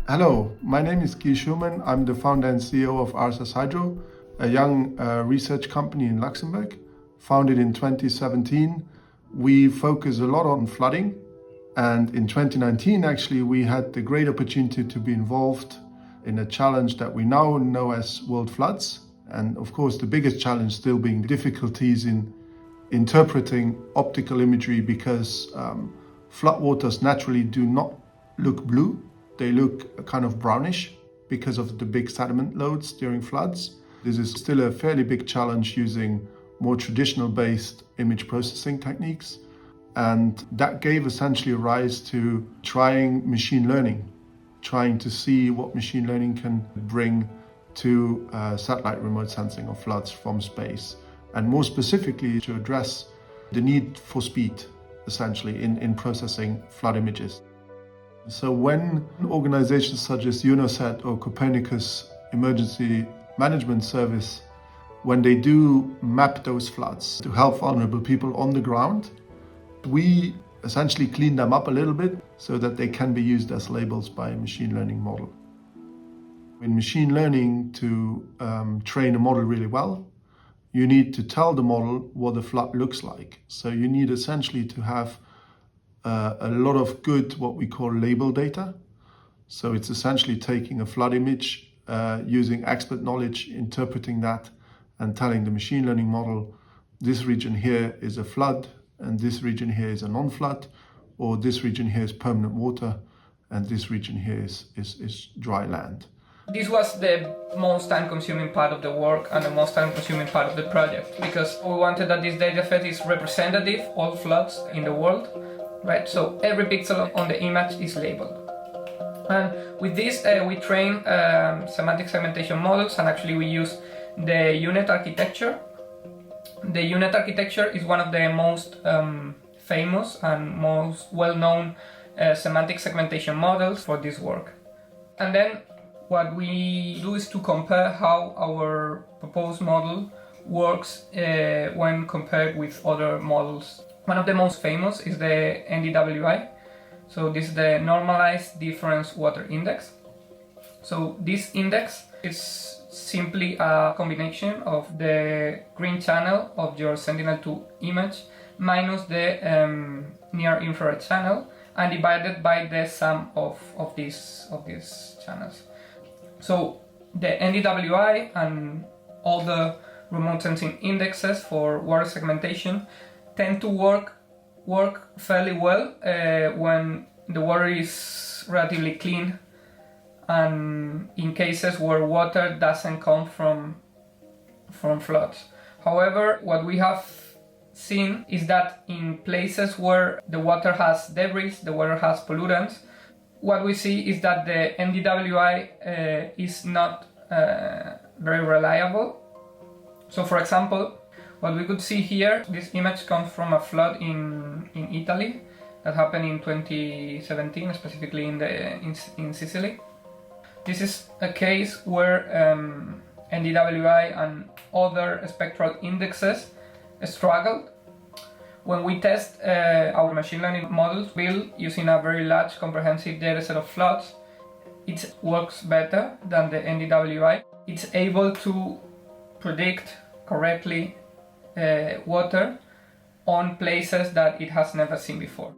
Hello, my name is Guy Schumann. I'm the founder and CEO of RSS Hydro, a young research company in Luxembourg, founded in 2017. We focus a lot on flooding, and in 2019 actually we had the great opportunity to be involved in a challenge that we now know as World Floods. And of course the biggest challenge still being difficulties in interpreting optical imagery because floodwaters naturally do not look blue. They look kind of brownish because of the big sediment loads during floods. This is still a fairly big challenge using more traditional based image processing techniques. And that gave essentially rise to trying machine learning, trying to see what machine learning can bring to satellite remote sensing of floods from space. And more specifically to address the need for speed, essentially, in processing flood images. So when organizations such as EUMETSAT or Copernicus Emergency Management Service, when they do map those floods to help vulnerable people on the ground, we essentially clean them up a little bit so that they can be used as labels by a machine learning model. In machine learning, to train a model really well, you need to tell the model what the flood looks like. So you need essentially to have a lot of good, what we call label data. So it's essentially taking a flood image, using expert knowledge, interpreting that, and telling the machine learning model, this region here is a flood, and this region here is a non-flood, or this region here is permanent water, and this region here is dry land. This was the most time-consuming part of the work and the most time-consuming part of the project, because we wanted that this data set is representative of all floods in the world. Right, so every pixel on the image is labeled. And with this, we train semantic segmentation models, and actually we use the UNet architecture. The UNet architecture is one of the most famous and most well-known semantic segmentation models for this work. And then what we do is to compare how our proposed model works when compared with other models. One of the most famous is the NDWI. So this is the Normalized Difference Water Index. So this index is simply a combination of the green channel of your Sentinel-2 image minus the near-infrared channel and divided by the sum of these channels. So the NDWI and all the remote sensing indexes for water segmentation tend to work fairly well when the water is relatively clean and in cases where water doesn't come from floods. However, what we have seen is that in places where the water has debris, the water has pollutants, what we see is that the NDWI is not very reliable. So for example, what we could see here, this image comes from a flood in Italy that happened in 2017, specifically in Sicily. This is a case where NDWI and other spectral indexes struggled. When we test our machine learning models built using a very large comprehensive dataset of floods, it works better than the NDWI. It's able to predict correctly water on places that it has never seen before.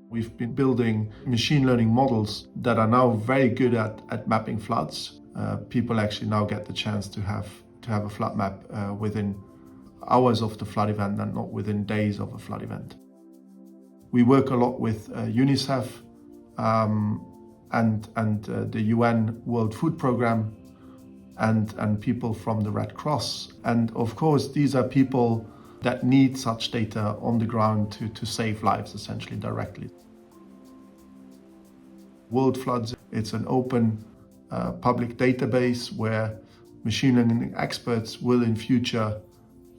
We've been building machine learning models that are now very good at mapping floods. People actually now get the chance to have a flood map within hours of the flood event and not within days of a flood event. We work a lot with UNICEF and the UN World Food Programme and people from the Red Cross. And of course, these are people that need such data on the ground to save lives, essentially, directly. World Floods, it's an open public database where machine learning experts will in future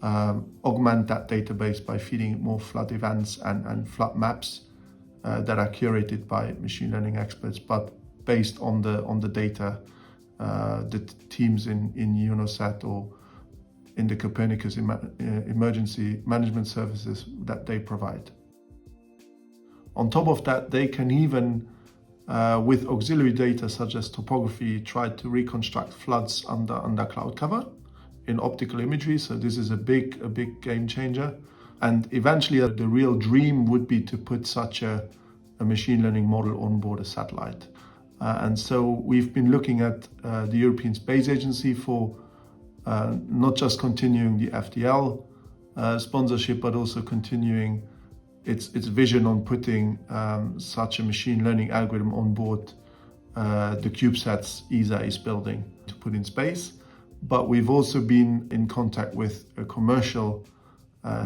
augment that database by feeding it more flood events and flood maps that are curated by machine learning experts, but based on the data the teams in EUMETSAT or in the Copernicus Emergency Management Services that they provide. On top of that, they can even with auxiliary data such as topography, tried to reconstruct floods under cloud cover in optical imagery. So this is a big game changer. And eventually the real dream would be to put such a machine learning model on board a satellite. And so we've been looking at the European Space Agency for not just continuing the FDL sponsorship, but also continuing its vision on putting such a machine learning algorithm on board the CubeSats ESA is building to put in space. But we've also been in contact with commercial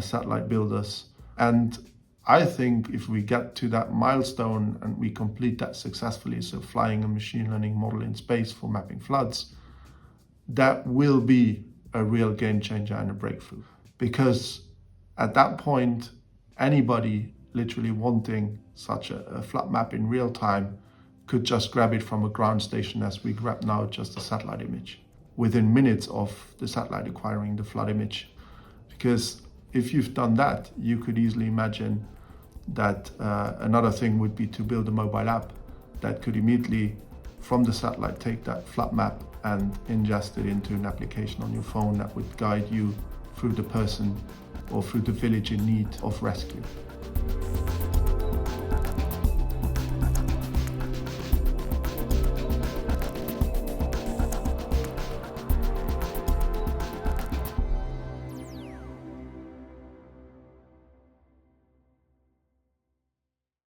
satellite builders. And I think if we get to that milestone and we complete that successfully, so flying a machine learning model in space for mapping floods, that will be a real game changer and a breakthrough. Because at that point, anybody literally wanting such a flood map in real time could just grab it from a ground station as we grab now just a satellite image, within minutes of the satellite acquiring the flood image. Because if you've done that, you could easily imagine that another thing would be to build a mobile app that could immediately from the satellite take that flood map and ingest it into an application on your phone that would guide you through the person or through the village in need of rescue.